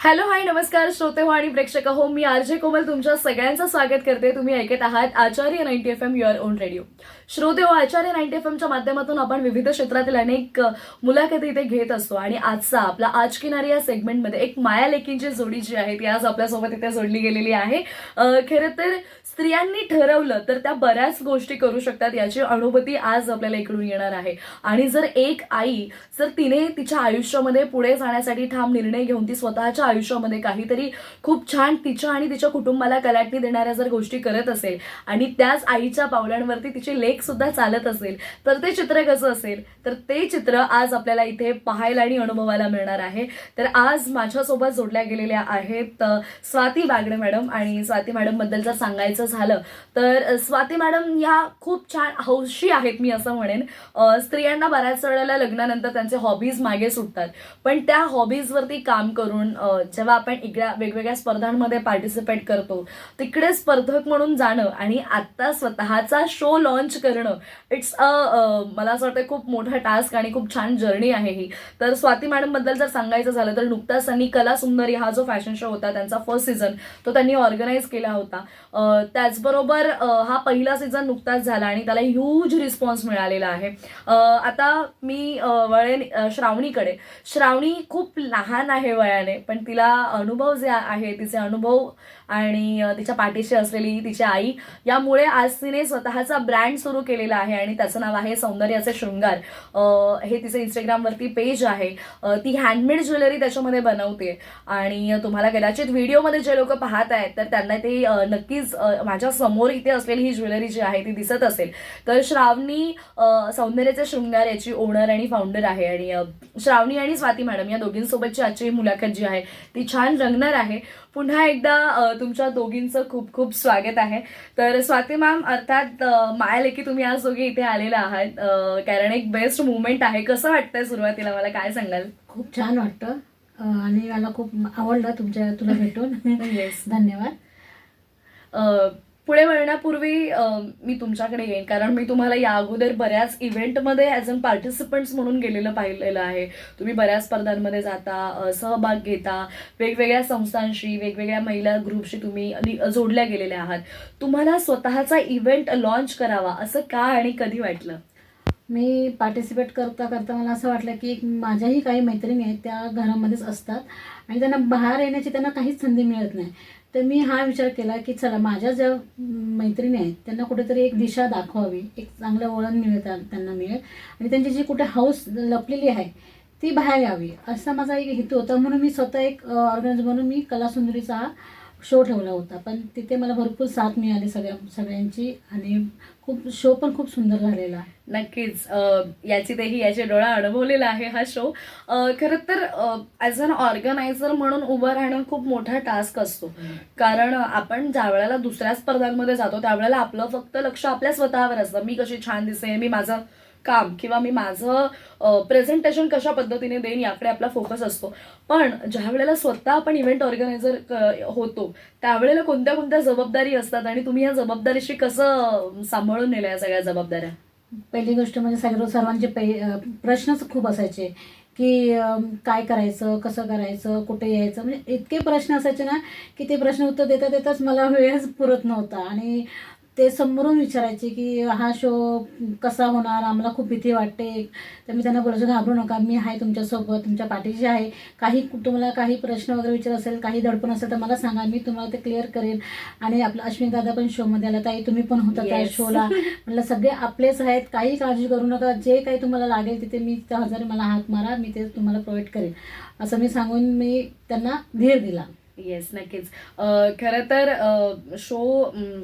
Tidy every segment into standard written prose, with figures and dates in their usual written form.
Hello hi नमस्कार श्रोते हो आणि प्रेक्षक हो, मी आरजे कोमल तुमच्या सगळ्यांचं स्वागत करते. तुम्ही ऐकत आहात आचार्य 90 FM युअर ओन रेडिओ. श्रोते हो, आचार्य 90 FMच्या माध्यमातून आपण विविध क्षेत्रातील अनेक मुलाखती इथे घेत असतो आणि आजचा आपला आज किनारी या सेगमेंटमध्ये एक माया लेकींची जोडी जी आहे ती आज आपल्यासोबत इथे जोडली गेलेली आहे. खरं तर स्त्रियांनी ठरवलं तर त्या बऱ्याच गोष्टी करू शकतात याची अनुभूती आज आपल्याला इकडून येणार आहे. आणि जर एक आई जर तिने तिच्या आयुष्यामध्ये पुढे जाण्यासाठी ठाम निर्णय घेऊन ती स्वतःच्या आयुष्यामध्ये काहीतरी खूप छान तिच्या आणि तिच्या कुटुंबाला कलाटणी देणाऱ्या जर गोष्टी करत असेल आणि त्याच आईच्या पावलांवरती तिची लेक सुद्धा चालत असेल तर ते चित्र कसं असेल, तर ते चित्र आज आपल्याला इथे पाहायला आणि अनुभवायला मिळणार आहे. तर आज माझ्यासोबत जोडल्या गेलेल्या आहेत स्वाती बागडे मॅडम. आणि स्वाती मॅडम बद्दल जर सांगायचं झालं तर स्वाती मॅडम या खूप छान हौशी आहेत मी असं म्हणेन. स्त्रियांना बऱ्याच वेळेला लग्नानंतर त्यांचे हॉबीज मागे सुटतात, पण त्या हॉबीजवरती काम करून जेव्हा आपण वेगवेगळ्या स्पर्धांमध्ये पार्टिसिपेट करतो तिकडे स्पर्धक म्हणून जाणं आणि आता स्वतःचा शो लॉन्च करणं, इट्स मला असं वाटतं खूप मोठा टास्क आणि खूप छान जर्नी आहे ही. तर स्वाती मॅडम बद्दल जर सांगायचं झालं तर नुकताच त्यांनी कला सुंदरी हा जो फॅशन शो होता त्यांचा फर्स्ट सीझन तो त्यांनी ऑर्गनाईज केला होता. त्याचबरोबर हा पहिला सीझन नुकताच झाला आणि त्याला ह्यूज रिस्पॉन्स मिळालेला आहे. आता मी वळेन श्रावणीकडे. श्रावणी खूप लहान आहे वयाने, पण तिला अनुभव जे आहे तिचे अनुभव आणि तिच्या पाठीशी असलेली तिची आई यामुळे आज तिने स्वतःचा ब्रँड सुरू केलेला आहे आणि त्याचं नाव आहे सौंदर्याचे शृंगार. हे तिचे इंस्टाग्रामवरती पेज आहे. ती हँडमेड ज्वेलरी त्याच्यामध्ये बनवते आणि तुम्हाला कदाचित व्हिडिओमध्ये जे लोक पाहत आहेत तर त्यांना ते नक्कीच माझ्या समोर इथे असलेली ही ज्वेलरी जी आहे ती दिसत असेल. तर श्रावणी सौंदर्याचे शृंगार याची ओनर आणि फाउंडर आहे आणि श्रावणी आणि स्वाती मॅडम या दोघींसोबतची आजची मुलाखत जी आहे ती छान रंगणार आहे. पुन्हा एकदा तुमच्या दोघींचं खूप खूप स्वागत आहे. तर स्वाती मॅम, अर्थात माया लेकी तुम्ही आज दोघे इथे आलेला आहात कारण एक बेस्ट मुवमेंट आहे. कसं वाटतंय सुरुवातीला, मला काय सांगाल? खूप छान वाटतं आणि मला खूप आवडलं तुला भेटून. येस, धन्यवाद. पुढे वळण्यापूर्वी मी तुमच्याकडे येईन कारण मी तुम्हाला या अगोदर बऱ्याच इव्हेंटमध्ये ॲज अन पार्टिसिपंट्स म्हणून गेलेलं पाहिलेलं आहे. तुम्ही बऱ्याच स्पर्धांमध्ये जाता, सहभाग घेता, वेगवेगळ्या संस्थांशी वेगवेगळ्या महिला ग्रुपशी तुम्ही जोडल्या गेलेल्या आहात. तुम्हाला स्वतःचा इव्हेंट लॉन्च करावा असं का आणि कधी वाटलं? मी पार्टिसिपेट करता करता मला असं वाटलं की माझ्याही काही मैत्रिणी आहेत त्या घरामध्येच असतात आणि त्यांना बाहेर येण्याची त्यांना काहीच संधी मिळत नाही. तर मी हा विचार केला की चला माझ्या ज्या मैत्रिणी आहेत त्यांना कुठेतरी एक दिशा दाखवावी, एक चांगलं वळण त्यांना मिळेल आणि त्यांची जी कुठे हौस लपलेली आहे ती बाहेर यावी असा माझा एक हेतू होता. म्हणून मी स्वतः एक ऑर्गनायझर म्हणून मी कलासुंदरीचा हा शो ठेवला होता. पण तिथे मला भरपूर साथ मिळाली सगळ्यांची आणि शो पण खूप सुंदर झालेला आहे. नक्कीच याची डोळा अनुभवलेला आहे हा शो. खरं तर ॲज अन ऑर्गनायझर म्हणून उभं राहणं खूप मोठा टास्क असतो कारण आपण ज्या वेळेला दुसऱ्या स्पर्धांमध्ये जातो त्यावेळेला आपलं फक्त लक्ष आपल्या स्वतःवर असतं. मी कशी छान दिसेन, मी माझं काम किंवा मी माझं प्रेझेंटेशन कशा पद्धतीने देईन याकडे आपला फोकस असतो. पण ज्या वेळेला स्वतः आपण इव्हेंट ऑर्गनायझर होतो त्यावेळेला कोणत्या कोणत्या जबाबदारी असतात आणि तुम्ही या जबाबदारीशी कसं सांभाळून नेल्या या सगळ्या जबाबदाऱ्या? पहिली गोष्ट म्हणजे सर्वांचे प्रश्नच खूप असायचे की काय करायचं, कसं करायचं, कुठे यायचं, म्हणजे इतके प्रश्न असायचे ना की ते प्रश्न उत्तर देता देताच मला वेळच पुरत नव्हता. आणि ते समोरून विचारायचे की हा शो कसा होणार, आम्हाला खूप भीती वाटते. तर मी त्यांना बोलायचं घाबरू नका, मी आहे तुमच्यासोबत, तुमच्या पाठीशी आहे. तुम्हाला काही प्रश्न वगैरे विचार असेल, काही दडपण असेल तर मला सांगा, मी तुम्हाला ते क्लिअर करेन. आणि आपलं अश्विन दादा पण शोमध्ये आला, ताई तुम्ही पण होता त्या शोला. म्हटलं सगळे आपलेच आहेत, काही काळजी करू नका, जे काही तुम्हाला लागेल तिथे मी त्या हजारी मला हाक मारा, मी ते तुम्हाला प्रोव्हाइड करेन असं मी सांगून मी त्यांना धीर दिला. येस, नक्कीच. खरं तर शो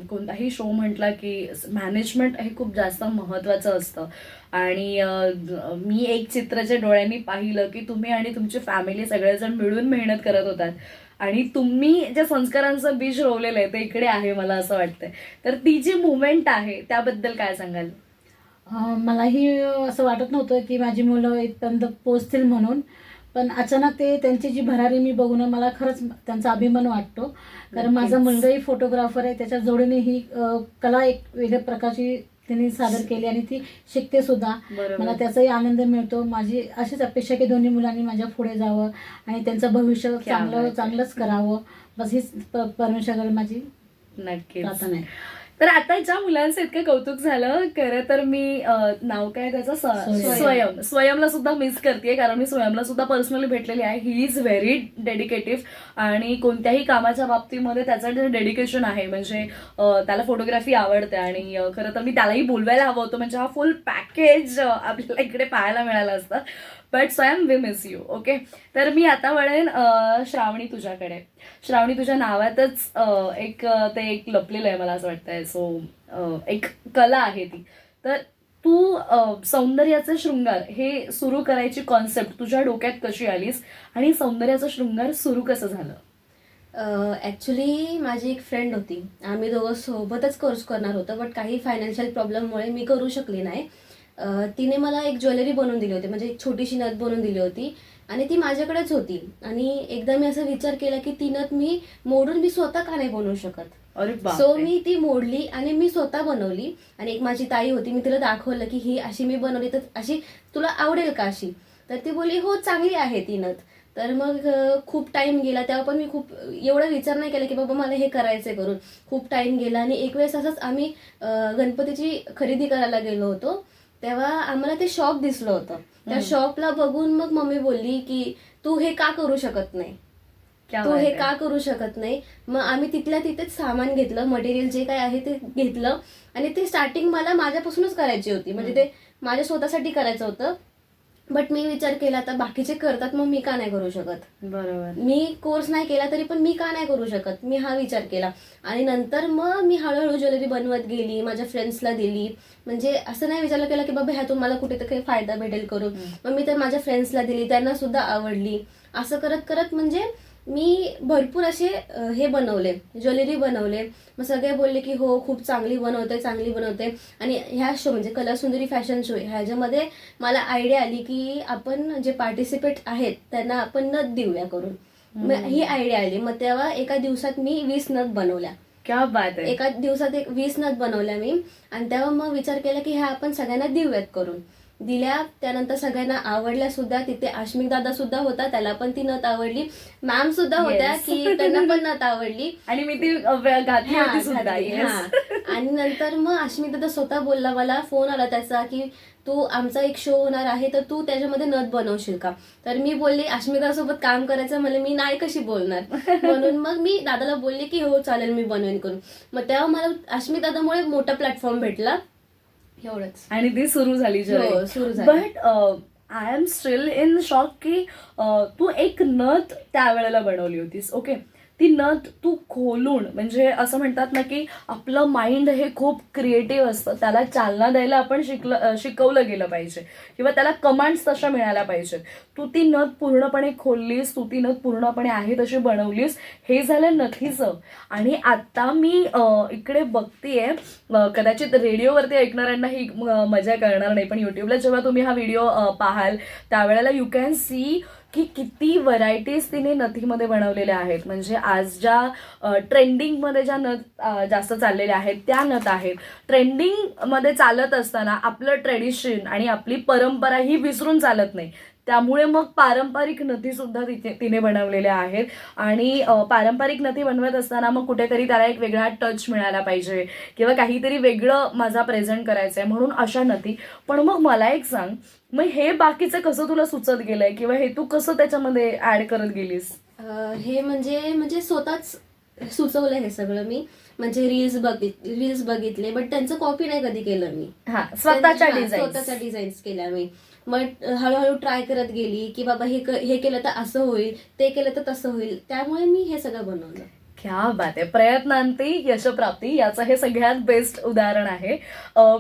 कोणताही शो म्हटला की मॅनेजमेंट हे खूप जास्त महत्त्वाचं असतं आणि मी एक चित्राच्या डोळ्यांनी पाहिलं की तुम्ही आणि तुमची फॅमिली सगळेजण मिळून मेहनत करत होतात आणि तुम्ही ज्या संस्कारांचं बीज रोवलेलं आहे ते इकडे आहे मला असं वाटतंय. तर ती जी मुवमेंट आहे त्याबद्दल काय सांगाल? मलाही असं वाटत नव्हतं की माझी मुलं इथपर्यंत पोचतील म्हणून, पण अचानक त्यांची जी भरारी मी बघून मला खरंच त्यांचा अभिमान वाटतो. कारण माझा मुलगाही फोटोग्राफर आहे, त्याच्या जोडीने ही कला एक वेगळ्या प्रकारची तिने सादर केली आणि ती शिकते सुद्धा. बरोबर. मला त्याचाही आनंद मिळतो. माझी अशीच अपेक्षा की दोन्ही मुलांनी माझ्या पुढे जावं आणि त्यांचं भविष्य क्या बात आहे. चांगलंच करावं. बस हीच परमेश्वराकडे माझी नक्कीच. प्रार्थना आहे. तर आता ज्या मुलांचं इतकं कौतुक झालं, खरं तर मी नाव काय त्याचं स्वयंला सुद्धा मिस करते, कारण मी स्वयंला सुद्धा पर्सनली भेटलेली आहे. ही इज व्हेरी डेडिकेटिव्ह आणि कोणत्याही कामाच्या बाबतीमध्ये त्याचं जे डेडिकेशन आहे, म्हणजे त्याला फोटोग्राफी आवडते आणि खरं तर मी त्यालाही बोलवायला हवं होतं, म्हणजे हा फुल पॅकेज आपल्याला इकडे पाहायला मिळालं असतं. बट स्वयं वी मिस यू. ओके, तर मी आता वळेन श्रावणी तुझ्याकडे. श्रावणी, तुझ्या नावातच ते एक लपलेलं आहे मला असं वाटतंय. सो एक कला आहे ती. तर तू सौंदर्याचे शृंगार हे सुरू करायची कॉन्सेप्ट तुझ्या डोक्यात कशी आलीस आणि सौंदर्याचं शृंगार सुरू कसं झालं? ॲक्च्युली माझी एक फ्रेंड होती. आम्ही दोघं सोबतच कोर्स करणार होतो, बट काही फायनान्शियल प्रॉब्लेममुळे मी करू शकले नाही. तिने मला एक ज्वेलरी बनवून दिली होती, म्हणजे एक छोटीशी नथ बनवून दिली होती आणि ती माझ्याकडेच होती. आणि एकदा मी असा विचार केला की ती नथ मी मोडून मी स्वतः का नाही बनवू शकत. अरे सो मी ती मोडली आणि मी स्वतः बनवली. आणि एक माझी ताई होती, मी तिला दाखवलं की ही अशी मी बनवली, तर अशी तुला आवडेल का अशी? तर ती बोलली हो चांगली आहे ती नथ. तर मग खूप टाइम गेला. तेव्हा पण मी खूप एवढा विचार नाही केला की बाबा मला हे करायचंय करून. खूप टाइम गेला आणि एक वेळेस असंच आम्ही गणपतीची खरेदी करायला गेलो होतो, तेव्हा आम्हाला ते शॉप दिसलं होतं. त्या शॉपला बघून मग मम्मी बोलली की तू हे का करू शकत नाही, तू हे का करू शकत नाही. मग आम्ही तिथल्या तिथेच सामान घेतलं, मटेरियल जे काय आहे ते घेतलं आणि ते स्टार्टिंग मला माझ्यापासूनच करायची होती, म्हणजे ते माझ्या स्वतःसाठी करायचं होतं. बट मी विचार केला आता बाकीचे करतात मग मी का नाही करू शकत. बरोबर. मी कोर्स नाही केला तरी पण मी का नाही करू शकत, मी हा विचार केला. आणि नंतर मग मी हळूहळू ज्वेलरी बनवत गेली, माझ्या फ्रेंड्सला दिली. म्हणजे असं नाही विचार केला की बाबा ह्यातून मला कुठे काही फायदा भेटेल करून. मग मी तर माझ्या फ्रेंड्सला दिली, त्यांना सुद्धा आवडली. असं करत करत म्हणजे मी भरपूर असे हे बनवले, ज्वेलरी बनवले. मग सगळे बोलले की हो खूप चांगली बनवते. आणि ह्या शो म्हणजे कलासुंदरी फॅशन शो ह्याच्यामध्ये मला आयडिया आली की आपण जे पार्टिसिपेट आहेत त्यांना आपण नथ देऊया करून. मग ही आयडिया आली. मग तेव्हा एका दिवसात मी 20 नथ बनवल्या. क्या बात आहे. एका दिवसात 20 नथ बनवल्या मी. आणि तेव्हा मग विचार केला की ह्या आपण सगळ्यांना देऊयात करून. दिल्या, त्यानंतर सगळ्यांना आवडल्या सुद्धा. तिथे आश्मिक दादा सुद्धा होता, त्याला पण ती नथ आवडली. मॅम सुद्धा होत्या की त्यांना पण नथ आवडली आणि मी ती घातली होती सुद्धा. आणि नंतर मग आश्मिक दादा स्वतः बोलला, मला फोन आला त्याचा की तू आमचा एक शो होणार आहे तर तू त्याच्यामध्ये नथ बनवशील का. तर मी बोलली आश्मिक दादासोबत काम करायचं मला, मी नाही कशी बोलणार. म्हणून मग मी दादाला बोलले की हो चालेल मी बनवेन करून. मग तेव्हा मला आश्मिक दादामुळे मोठा प्लॅटफॉर्म भेटला, एवढंच. आणि ती सुरू झाली. सुरू झाली. But I am still in shock की तू एक नथ त्यावेळेला बनवली होतीस. ओके, ती नथ तू खोलून, म्हणजे असं म्हणतात ना की आपलं माइंड हे खूप क्रिएटिव्ह असतं, त्याला चालना द्यायला आपण शिकवलं गेलं पाहिजे किंवा त्याला कमांड्स तशा मिळाल्या पाहिजेत. तू ती नथ पूर्णपणे खोललीस, तू ती नथ पूर्णपणे आहे तशी बनवलीस. हे झालं नथीचं. आणि आता मी इकडे बघतीये, कदाचित रेडिओवरती ऐकणाऱ्यांना ही मजा कळणार नाही, पण युट्यूबला जेव्हा तुम्ही हा व्हिडिओ पाहाल त्यावेळेला यू कॅन सी की किती व्हरायटीज तिने नथीमध्ये बनवलेल्या आहेत. म्हणजे आज ज्या ट्रेंडिंगमध्ये ज्या नथ जास्त चाललेल्या आहेत त्या नथ आहेत. ट्रेंडिंगमध्ये चालत असताना आपलं ट्रेडिशन आणि आपली परंपरा ही विसरून चालत नाही. त्यामुळे मग पारंपरिक नथी सुद्धा तिने बनवलेल्या आहेत. आणि पारंपरिक नथी बनवत असताना मग कुठेतरी त्याला एक वेगळा टच मिळाला पाहिजे किंवा काहीतरी वेगळं माझा प्रेझेंट करायचंय, म्हणून अशा नथी. पण मग मला एक सांग, मग हे बाकीचं कसं तुला सुचत गेलंय किंवा हे तू कसं त्याच्यामध्ये ऍड करत गेलीस? हे म्हणजे स्वतःच सुचवलं हे सगळं मी. म्हणजे रील्स बघितले, बट त्यांचं कॉपी नाही कधी केलं मी. स्वतःच्या डिझाईन्स केल्या मी. मग हळूहळू ट्राय करत गेली की बाबा हे केलं तर असं होईल, ते केलं तर तसं होईल. त्यामुळे मी हे सगळं बनवलं. क्या बात आहे. प्रयत्नांती यशप्राप्ती याचं हे सगळ्यात बेस्ट उदाहरण आहे.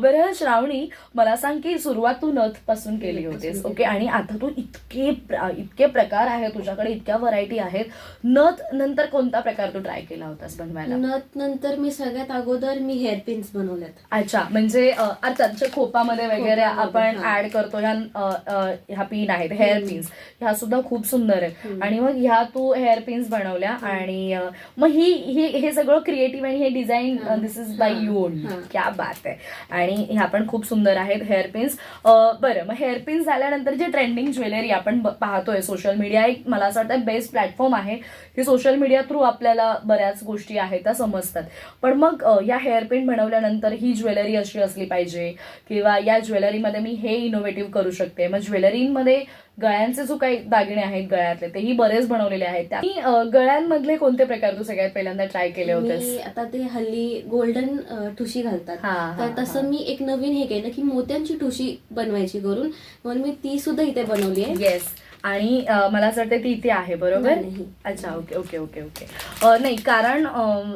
बरं श्रावणी, मला सांग की सुरुवात तू नथ पासून केली होतीस. ओके, आणि आता तू इतके प्रकार आहे तुझ्याकडे, इतक्या व्हरायटी आहेत. नथ नंतर कोणता प्रकार तू ट्राय केला होतास बनवायला? नथ नंतर मी सगळ्यात अगोदर मी हेअर पिन्स बनवल्यात. अच्छा, म्हणजे अर्थात खोपामध्ये वगैरे आपण ऍड करतो ह्या पिन आहेत, हेअर पिन्स, ह्या सुद्धा खूप सुंदर आहेत. आणि मग ह्या तू हेअर पिन्स बनवल्या आणि मग हे सगळं क्रिएटिव्ह आणि हे design this is by you only. क्या बात आहे. आणि ह्या पण खूप सुंदर आहेत हेअरपिन्स. बरं, मग हेअरपिन्स झाल्यानंतर जे ट्रेंडिंग ज्वेलरी आपण पाहतोय, सोशल मीडिया एक मला असं वाटतं बेस्ट प्लॅटफॉर्म आहे की सोशल मीडिया थ्रू आपल्याला बऱ्याच गोष्टी आहेत त्या समजतात. पण मग या हेअरपिन बनवल्यानंतर ही ज्वेलरी अशी असली पाहिजे किंवा या ज्वेलरीमध्ये मी हे इनोव्हेटिव्ह करू शकते. मग ज्वेलरीमध्ये गळ्यांचे जो काही दागिने आहेत गळ्यातले तेही बरेच बनवलेले आहेत. त्या गळ्यांमधले कोणते प्रकार तू सगळ्यात पहिल्यांदा ट्राय केले होतेस? मी आता ते हल्ली गोल्डन ठुशी घालतात, तर तसं मी एक नवीन हे केलं की मोत्यांची ठुशी बनवायची करून, म्हणून मी ती सुद्धा इथे बनवली आहे. येस. आणि मला असं वाटतं ती इथे आहे बरोबर. नाही. अच्छा, ओके ओके ओके ओके. नाही, कारण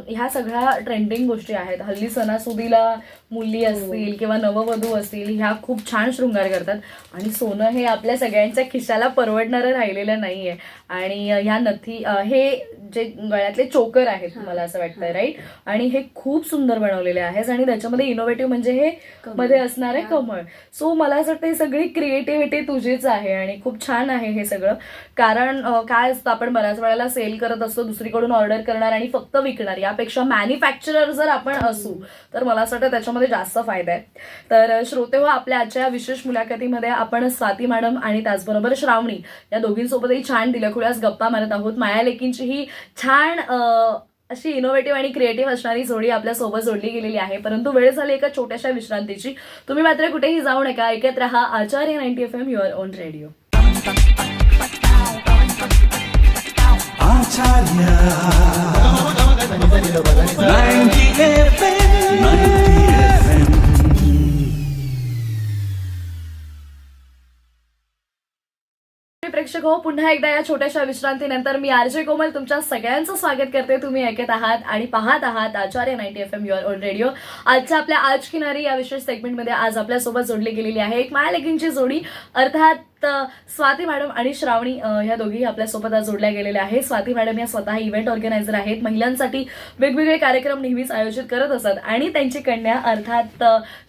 ह्या सगळ्या ट्रेंडिंग गोष्टी आहेत. हल्ली सणासुदीला मुली असतील किंवा नववधू असतील ह्या खूप छान शृंगार करतात आणि सोनं हे आपल्या सगळ्यांच्या खिशाला परवडणारं राहिलेलं नाहीये. आणि ह्या नथी हे जे गळ्यातले चोकर आहेत मला असं वाटतं, राईट. आणि हे खूप सुंदर बनवलेले आहेत आणि त्याच्यामध्ये इनोव्हेटिव्ह म्हणजे हे मध्ये असणारे कमळ. सो मला असं वाटतं ही सगळी क्रिएटिव्हिटी तुझीच आहे आणि खूप छान आहे हे सगळं. कारण काय असतं, आपण बऱ्याच वेळेला सेल करत असतो, दुसरीकडून ऑर्डर करणार आणि फक्त विकणार, यापेक्षा मॅन्युफॅक्चरर जर आपण असू तर मला असं वाटतं त्याच्यामध्ये जास्त फायदा आहे. तर श्रोते हो, आपल्या आजच्या विशेष मुलाखतीमध्ये आपण स्वाती मॅडम आणि त्याचबरोबर श्रावणी या दोघींसोबतही छान दिलखुलास गप्पा मारत आहोत. माया लेकींची ही छान अशी इनोव्हेटिव्ह आणि क्रिएटिव्ह असणारी जोडी आपल्या सोबत जोडली गेलेली आहे. परंतु वेळ झाली एका छोट्याशा विश्रांतीची. तुम्ही मात्र कुठेही जाऊ नका, ऐकत रहा आचार्य 90 FM your on radio. Acharya 90 FM. प्रेक्षक हो, पुन्हा एकदा या छोट्याशा विश्रांतीनंतर मी आरजे कोमल तुमच्या सगळ्यांचं स्वागत करते. तुम्ही ऐकत आहात आणि पाहत आहात आचार्य 90 FM युअर ओन रेडिओ. आजच्या आपल्या आज किनारी या विशेष सेगमेंटमध्ये आज आपल्यासोबत जोडली गेलेली आहे एक माया लेकींची जोडी, अर्थात स्वाती मॅडम आणि श्रावणी. ह्या दोघी आपल्यासोबत आज जोडल्या गेलेल्या आहेत. स्वाती मॅडम या स्वतः इव्हेंट ऑर्गनायझर आहेत, महिलांसाठी वेगवेगळे कार्यक्रम नेहमीच आयोजित करत असतात. आणि त्यांची कन्या अर्थात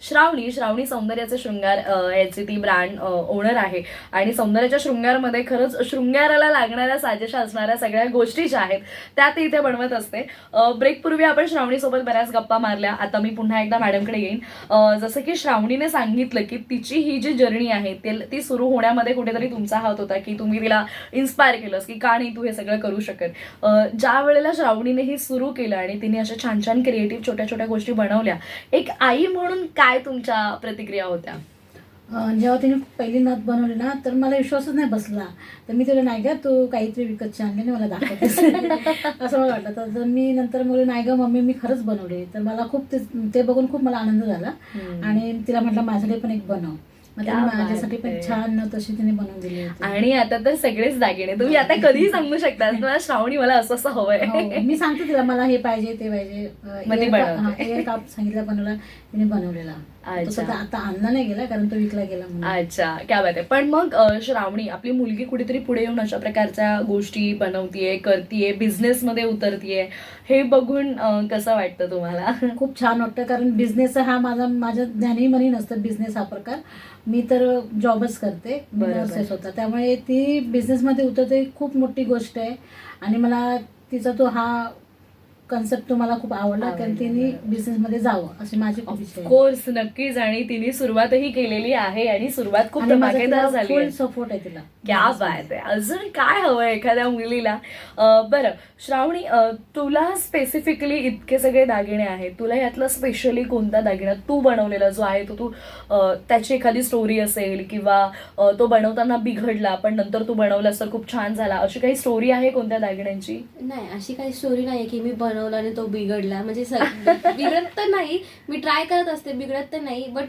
श्रावणी सौंदर्याचे शृंगार याची ती ब्रँड ओनर आहे. आणि सौंदर्याच्या शृंगारमध्ये खरंच शृंगाराला लागणाऱ्या साजेशा असणाऱ्या सगळ्या गोष्टी ज्या आहेत त्या ती इथे बनवत असते. ब्रेकपूर्वी आपण श्रावणीसोबत बऱ्याच गप्पा मारल्या. आता मी पुन्हा एकदा मॅडमकडे येईन. जसं की श्रावणीने सांगितलं की तिची ही जी जर्नी आहे ती सुरू होण्यामध्ये कुठेतरी तुमचा हात होता की तुम्ही तिला इन्स्पायर केलंस की का नाही तू हे सगळं करू शकत. ज्या वेळेला श्रावणीने हे सुरू केलं आणि तिने अशा छान छान क्रिएटिव्ह छोट्या छोट्या गोष्टी बनवल्या, एक आई म्हणून काय तुमच्या प्रतिक्रिया होत्या? जेव्हा तिने पहिली नथ बनवली ना तर मला विश्वासच नाही बसला. तर मी तिला नाही ग तू काहीतरी विकतची आणली नाही मला दाखवतेस असं मला वाटलं. तर मी नंतर बोलले नाही ग मम्मी मी खरंच बनवली. तर मला खूप ते बघून खूप मला आनंद झाला आणि तिला म्हटलं माझ्यासाठी पण एक बनव. माझ्यासाठी पण छान तशी तिने बनवून दिली होती. आणि आता तर सगळेच दागिने तुम्ही आता कधीही सांगू शकता मला श्रावणी मला असं असं हवंय. मी सांगते तिला मला हे पाहिजे ते पाहिजे. काप सांगितलं बनवला तिने बनवलेला. आता आणला नाही गेला कारण तो विकला गेला. अच्छा, क्या बात आहे. पण मग श्रावणी आपली मुलगी कुठेतरी पुढे येऊन अशा प्रकारच्या गोष्टी बनवतीये, करतीये, बिझनेस मध्ये उतरतीये, हे बघून कसं वाटतं तुम्हाला? खूप छान वाटतं कारण बिझनेस हा माझ्या ध्यानी मनी नसतं बिझनेस हा प्रकार. मी तर जॉबच करते नर्सेस होता, त्यामुळे ती बिझनेसमध्ये उतरते खूप मोठी गोष्ट आहे. आणि मला तिचा तो हा कन्सेप्ट तुम्हाला खूप आवडला कारण तिने बिझनेसमध्ये जावं अशी माझी खूप इच्छा आहे. कोर्स नक्कीच. आणि तिने सुरुवातही केलेली आहे आणि सुरुवात खूप धमाकेदार झाली. फुल सपोर्ट आहे तिला. क्या बात आहे. अजून काय हवंय एखाद्या मुलीला? बरं श्रावणी, तुला स्पेसिफिकली इतके सगळे दागिने आहेत, तुला यातला स्पेशली कोणता दागिना तू बनवलेला जो आहे तो तू त्याची एखादी स्टोरी असेल किंवा तो बनवताना बिघडला पण नंतर तू बनवलास तर खूप छान झाला, अशी काही स्टोरी आहे कोणत्या दागिन्यांची? नाही, अशी काही स्टोरी नाही की मी बनवला आणि तो बिघडला. म्हणजे बिघडत तर नाही, मी ट्राय करत असते, बिघडत तर नाही. बट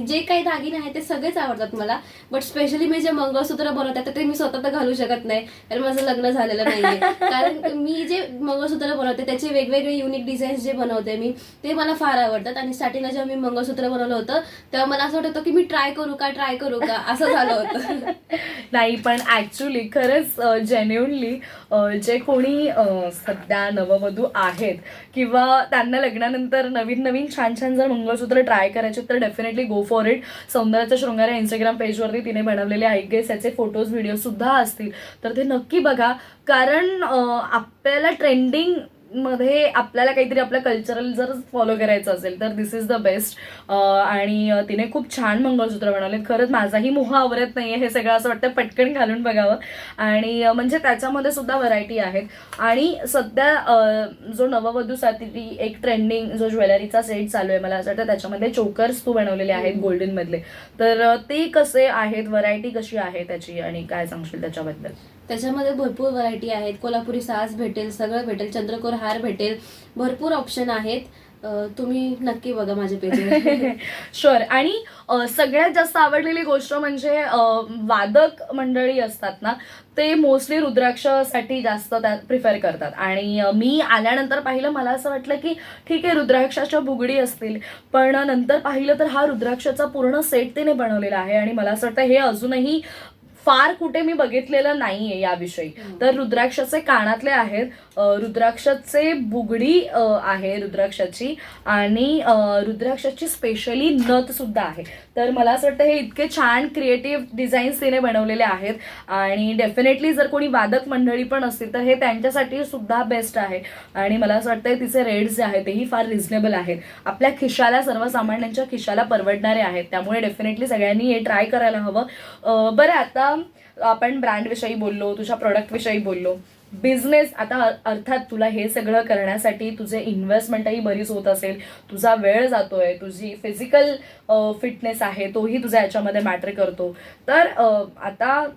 जे काही दागिने आहेत ते सगळेच आवडतात मला. बट स्पेशली मी जे मंगळसूत्र बनवतात ते मी स्वतः तर घालू शकत नाही कारण माझं लग्न झालेलं नाहीये. कारण मी जे मंगळसूत्र बनवते त्याचे वेगवेगळे युनिक डिझाईन्स जे बनवते मी ते मला फार आवडतात. आणि स्टार्टिंगला जेव्हा मी मंगळसूत्र बनवलं होतं तेव्हा मला असं वाटत होतं की मी ट्राय करू का असं झालं होतं. नाही, पण ऍक्च्युली खरंच जेन्युनली जे कोणी सध्या नववधू आहेत किंवा त्यांना लग्नानंतर नवीन नवीन छान छान जर मंगळसूत्र ट्राय करायचे तर डेफिनेटली गो फॉर इट. सौंदर्याचा शृंगार या इंस्टाग्राम पेजवरती तिने बनवलेले आय गेस याचे फोटोज व्हिडिओ सुद्धा असतील तर ते नक्की बघा. कारण आपल्याला ट्रेंडिंग मध्ये आपल्याला काहीतरी आपलं कल्चरल जर फॉलो करायचं असेल तर दिस इज द बेस्ट. आणि तिने खूप छान मंगळसूत्र बनवले. खरंच माझाही मोह आवरत नाहीये हे सगळं, असं वाटतं पटकन घालून बघावं. आणि म्हणजे त्याच्यामध्ये सुद्धा व्हरायटी आहेत. आणि सध्या जो नववधूसाठी एक ट्रेंडिंग जो ज्वेलरीचा सेट चालू आहे, मला असं वाटतं त्याच्यामध्ये चोकर्स तू बनवलेले आहेत गोल्डन मधले. तर ते कसे आहेत, व्हरायटी कशी आहे त्याची, आणि काय सांगशील त्याच्याबद्दल? त्याच्यामध्ये भरपूर व्हरायटी आहेत. कोल्हापुरी साज भेटेल, सगळं भेटेल, चंद्रकोर हार भेटेल, भरपूर ऑप्शन आहेत. तुम्ही नक्की बघा माझे पेज. शुअर. आणि सगळ्यात जास्त आवडलेली गोष्ट म्हणजे वादक मंडळी असतात ना, ते मोस्टली रुद्राक्षसाठी जास्त प्रिफर करतात. आणि मी आल्यानंतर पाहिलं, मला असं वाटलं की ठीक आहे रुद्राक्षाच्या बुगडी असतील, पण नंतर पाहिलं तर हा रुद्राक्षाचा पूर्ण सेट तिने बनवलेला आहे. आणि मला असं वाटतं हे अजूनही फार कुठे मी बघितलेलं नाहीये याविषयी. तर रुद्राक्षाचे कानातले आहेत, रुद्राक्षाचे बुगडी आहे रुद्राक्षाची, आणि रुद्राक्षाची स्पेशली नथ सुद्धा आहे. तर मला असं वाटतं हे इतके छान क्रिएटिव्ह डिझाईन्स तिने बनवलेले आहेत. आणि डेफिनेटली जर कोणी वादक मंडळी पण असतील तर हे त्यांच्यासाठी सुद्धा बेस्ट आहे. आणि मला असं वाटतं तिचे रेट्स जे आहेत तेही फार रिझनेबल आहेत, आपल्या खिशाला, सर्वसामान्यांच्या खिशाला परवडणारे आहेत. त्यामुळे डेफिनेटली सगळ्यांनी हे ट्राय करायला हवं. बरं, आता आपण ब्रँडविषयी बोललो, तुझ्या प्रोडक्टविषयी बोललो, बिझनेस, आता अर्थात तुला हे सगळं करण्यासाठी तुझे इन्व्हेस्टमेंटही बरीच होत असेल, तुझा वेळ जातोय, तुझी फिजिकल फिटनेस आहे तोही तुझा याच्यामध्ये मॅटर करतो. तर आता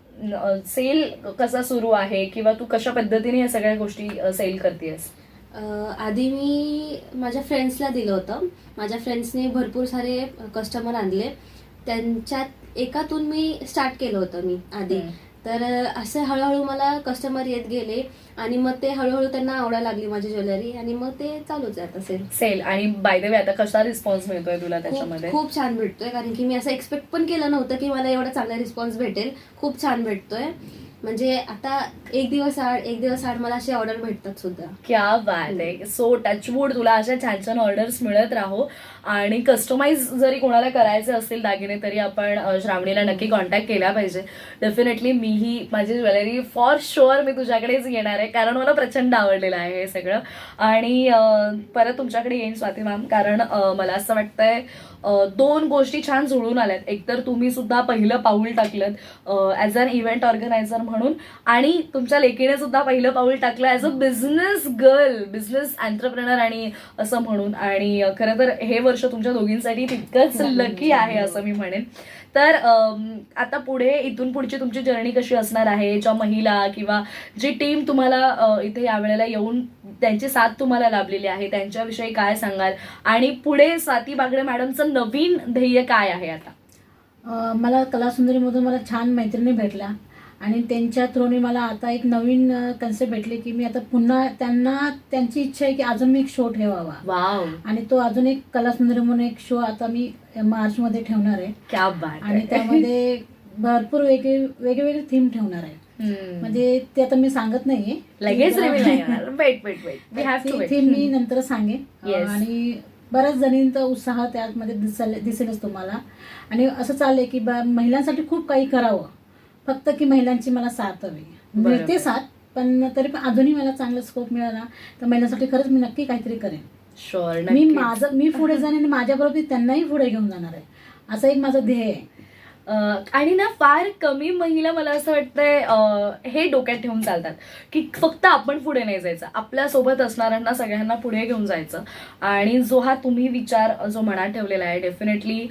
सेल कसा सुरू आहे, किंवा तू कशा पद्धतीने या सगळ्या गोष्टी सेल करतेस? आधी मी माझ्या फ्रेंड्सला दिलं होतं. माझ्या फ्रेंड्सने भरपूर सारे कस्टमर आणले, त्यांच्यात एकातून मी स्टार्ट केलं होतं मी आधी. तर असे हळूहळू मला कस्टमर येत गेले, आणि मग ते हळूहळू त्यांना आवडायला लागली माझी ज्वेलरी, आणि मग ते चालूच आहे आता सेल. आणि बाय द वे आता कसा रिस्पॉन्स मिळतोय तुला त्याच्यामध्ये? खूप छान भेटतोय, कारण की मी असं एक्सपेक्ट पण केलं नव्हतं की मला एवढा चांगला रिस्पॉन्स भेटेल. खूप छान भेटतोय. म्हणजे आता एक दिवस आड मला अशी ऑर्डर भेटतात सुद्धा. क्या बात आहे. सो टचवूड तुला अशा छान छान ऑर्डर्स मिळत राहो. आणि कस्टमाइज जरी कोणाला करायचे असतील दागिने तरी आपण श्रावणीला नक्की कॉन्टॅक्ट केला पाहिजे. डेफिनेटली मीही माझी ज्वेलरी फॉर शुअर मी तुझ्याकडेच येणार आहे, कारण मला प्रचंड आवडलेलं आहे हे सगळं. आणि परत तुमच्याकडे येईन स्वाती मॅम, कारण मला असं वाटतंय दोन गोष्टी छान जुळून आल्यात. एकतर तुम्ही सुद्धा पहिलं पाऊल टाकलं ॲज अन इव्हेंट ऑर्गनायझर म्हणून, आणि तुमच्या लेकीने सुद्धा पहिलं पाऊल टाकलं as a business girl, business entrepreneur आणि असं म्हणून. आणि खरं तर हे वर्ष तुमच्या दोघींसाठी तितकंच लकी आहे असं मी म्हणेन. तर आता पुढे इथून पुढची तुमची जर्नी कशी असणार आहे? ज्या महिला किंवा जी टीम तुम्हाला इथे यावेळेला येऊन त्यांची साथ तुम्हाला लाभलेली आहे त्यांच्याविषयी काय सांगाल? आणि पुढे स्वाती बागडे मॅडमचं नवीन ध्येय काय आहे आता? मला कलासुंदरीमधून मला छान मैत्रिणी भेटल्या, आणि त्यांच्या थ्रूने मला आता एक नवीन कन्सेप्ट भेटले की मी आता पुन्हा त्यांची इच्छा आहे की अजून मी एक शो ठेवावा. वाव. आणि तो अजून एक कलासुंदरी म्हणून एक शो आता मी मार्चमध्ये ठेवणार आहे. क्या बात. आणि त्यामध्ये भरपूर वेगवेगळे थीम ठेवणार आहे. म्हणजे ते आता मी सांगत नाहीये, लगेच वेट थीम मी नंतर सांगेन. आणि बऱ्याच जणींचा उत्साह त्यामध्ये दिसेलच तुम्हाला. आणि असं चाललंय की महिलांसाठी खूप काही करावं, फक्त की महिलांची मला साथ हवी. मिळते साथ, पण तरी पण अजूनही मला चांगला स्कोप मिळाला तर महिलांसाठी खरंच मी नक्की काहीतरी करेन. शुअर. मी पुढे जाणे आणि माझ्याबरोबर त्यांनाही पुढे घेऊन जाणार आहे, असं एक माझं ध्येय आहे. आणि ना फार कमी महिला मला असं वाटतंय हे डोक्यात ठेवून चालतात की फक्त आपण पुढे नाही जायचं, आपल्यासोबत असणाऱ्यांना सगळ्यांना पुढे घेऊन जायचं. आणि जो हा तुम्ही विचार जो मनात ठेवलेला आहे डेफिनेटली,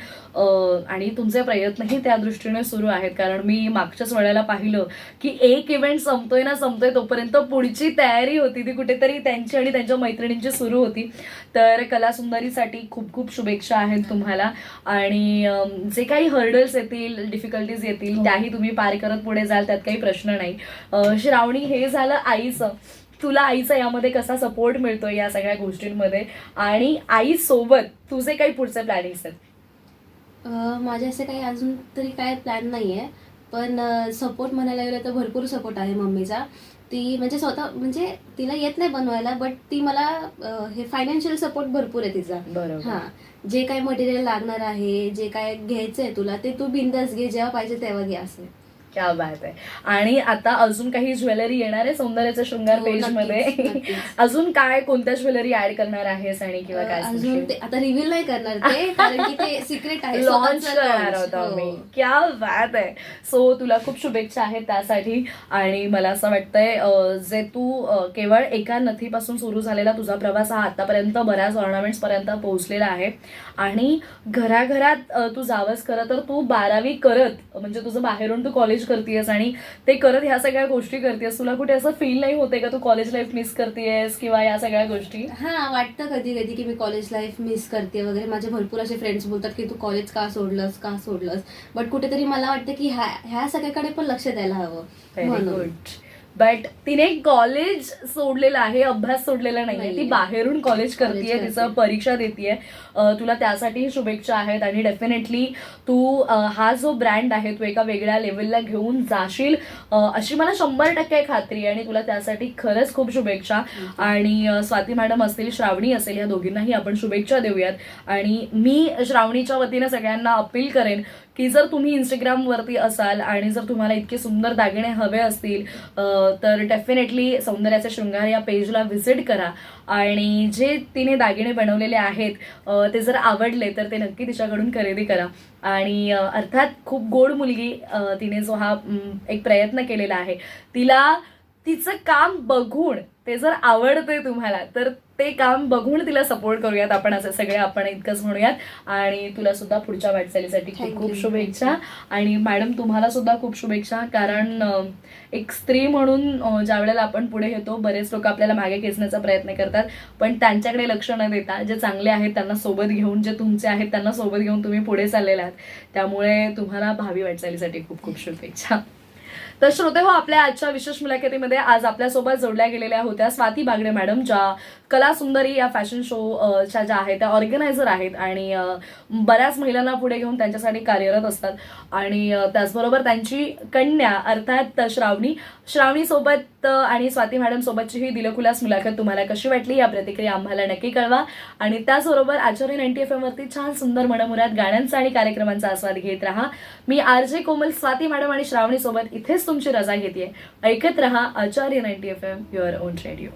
आणि तुमचे प्रयत्नही त्या दृष्टीने सुरू आहेत. कारण मी मागच्याच वेळेला पाहिलं की एक इव्हेंट संपतोय तोपर्यंत पुढची तयारी होती ती कुठेतरी त्यांची आणि त्यांच्या मैत्रिणींची सुरू होती. तर कलासुंदरीसाठी खूप खूप शुभेच्छा आहेत तुम्हाला. आणि जे काही हर्डल्स येतील, डिफिकल्टीज येतील, त्याही तुम्ही पार करत पुढे जाल, त्यात काही प्रश्न नाही. श्रावणी, हे झालं आईचं. तुला आईचा यामध्ये कसा सपोर्ट मिळतोय या सगळ्या गोष्टींमध्ये? आणि आईसोबत तुझे काही पुढचे प्लॅनिंग्स आहेत? माझे असे काही अजून तरी काय प्लॅन नाही आहे, पण सपोर्ट म्हणायला गेलं तर भरपूर सपोर्ट आहे मम्मीचा. ती म्हणजे स्वतः, म्हणजे तिला येत नाही बनवायला, बट ती मला हे फायनान्शियल सपोर्ट भरपूर आहे तिचा. बरोबर. हां, जे काय मटेरियल लागणार आहे, जे काय घ्यायचं आहे तुला ते तू बिंदास घे, जेव्हा पाहिजे तेव्हा घे असं. क्या बात आहे. आणि आता अजून काही ज्वेलरी येणार आहे सौंदर्याचा शृंगार हो, पेज नक्कीच, मध्ये? नक्कीच. अजून काय, कोणत्या ज्वेलरी ऍड करणार आहेस आणि किंवा काय अजून सांगशील? ते आता रिव्हील नाही करणार ते, कारण की ते सिक्रेट आहे. लॉन्च स्वतःचं करणार launch. होता हो. मी. क्या बात आहे. सो तुला खूप शुभेच्छा आहेत त्यासाठी. आणि मला असं वाटतंय जे तू केवळ एका नथीपासून सुरू झालेला तुझा प्रवास हा आतापर्यंत बऱ्याच ऑर्नामेंट्स पर्यंत पोहोचलेला आहे. आणि घराघरात तू जावंस खरं तर तू 12वी करत, म्हणजे तुझं बाहेरून तू कॉलेज करतेयस आणि ते करत ह्या सगळ्या गोष्टी करतेस. तुला कुठे असं फील नाही होते का तू कॉलेज लाईफ मिस करतेयस किंवा या सगळ्या गोष्टी? हा, वाटतं कधी कधी की मी कॉलेज लाईफ मिस करते वगैरे. माझे भरपूर असे फ्रेंड्स बोलतात की तू कॉलेज का सोडलंस. बट कुठेतरी मला वाटतं की ह्या सगळ्याकडे पण लक्ष द्यायला हवं. व्हेरी म्हणून. गुड. बट तिने कॉलेज सोडलेलं आहे, अभ्यास सोडलेला नाहीये. ती नाहीये. बाहेरून कॉलेज करतेय, कॉलेज तिचं करते. परीक्षा देतेय. तुला त्यासाठीही शुभेच्छा आहेत. आणि डेफिनेटली तू हा जो ब्रँड आहे तू एका वेगळ्या लेवलला घेऊन जाशील अशी मला 100% खात्री आहे. आणि तुला त्यासाठी खरंच खूप शुभेच्छा. आणि स्वाती मॅडम असतील, श्रावणी असेल, या दोघींनाही आपण शुभेच्छा देऊयात. आणि मी श्रावणीच्या वतीने सगळ्यांना अपील करेन की जर तुम्ही इंस्टाग्रामवरती असाल आणि जर तुम्हाला इतके सुंदर दागिने हवे असतील तर डेफिनेटली सौंदर्याचे शृंगार या पेजला व्हिजिट करा. आणि जे तिने दागिने बनवलेले आहेत ते जर आवडले तर ते नक्की तिच्याकडून खरेदी करा. आणि अर्थात खूप गोड मुलगी, तिने जो हा एक प्रयत्न केलेला आहे, तिला तिचं काम बघून ते जर आवडतंय तुम्हाला तर ते काम बघून तिला सपोर्ट करूयात आपण, असे सगळे आपण इतकंच म्हणूयात. आणि तुला सुद्धा पुढच्या वाटचालीसाठी खूप Thank खूप you. शुभेच्छा. आणि मॅडम तुम्हाला सुद्धा खूप शुभेच्छा, कारण एक स्त्री म्हणून ज्या वेळेला आपण पुढे येतो बरेच लोक आपल्याला मागे खेचण्याचा प्रयत्न करतात, पण त्यांच्याकडे लक्ष न देता जे चांगले आहेत त्यांना सोबत घेऊन, जे तुमचे आहेत त्यांना सोबत घेऊन तुम्ही पुढे चाललेले आहात. त्यामुळे तुम्हाला भावी वाटचालीसाठी खूप खूप शुभेच्छा. तर श्रोते हो, आपल्या आजच्या विशेष मुलाखतीमध्ये आज आपल्यासोबत जोडल्या गेलेल्या होत्या स्वाती बागडे मॅडम, ज्या कला सुंदरी या फॅशन शोच्या ज्या आहेत त्या ऑर्गनायझर आहेत आणि बऱ्याच महिलांना पुढे घेऊन त्यांच्यासाठी कार्यरत असतात. आणि त्याचबरोबर त्यांची कन्या अर्थात श्रावणी सोबत आणि स्वाती मॅडम सोबतची ही दिलखुलास मुलाखत तुम्हाला कशी वाटली या प्रतिक्रिया आम्हाला नक्की कळवा. आणि त्याचबरोबर आचार्य 90 FM वरती छान सुंदर मनमुराद गाण्यांचा आणि कार्यक्रमांचा आस्वाद घेत राहा. मी RJ कोमल स्वाती मॅडम आणि श्रावणी सोबत इथेच तुमची रजा घेते. ऐकत रहा आचार्य 90 FM, युअर ओन रेडिओ.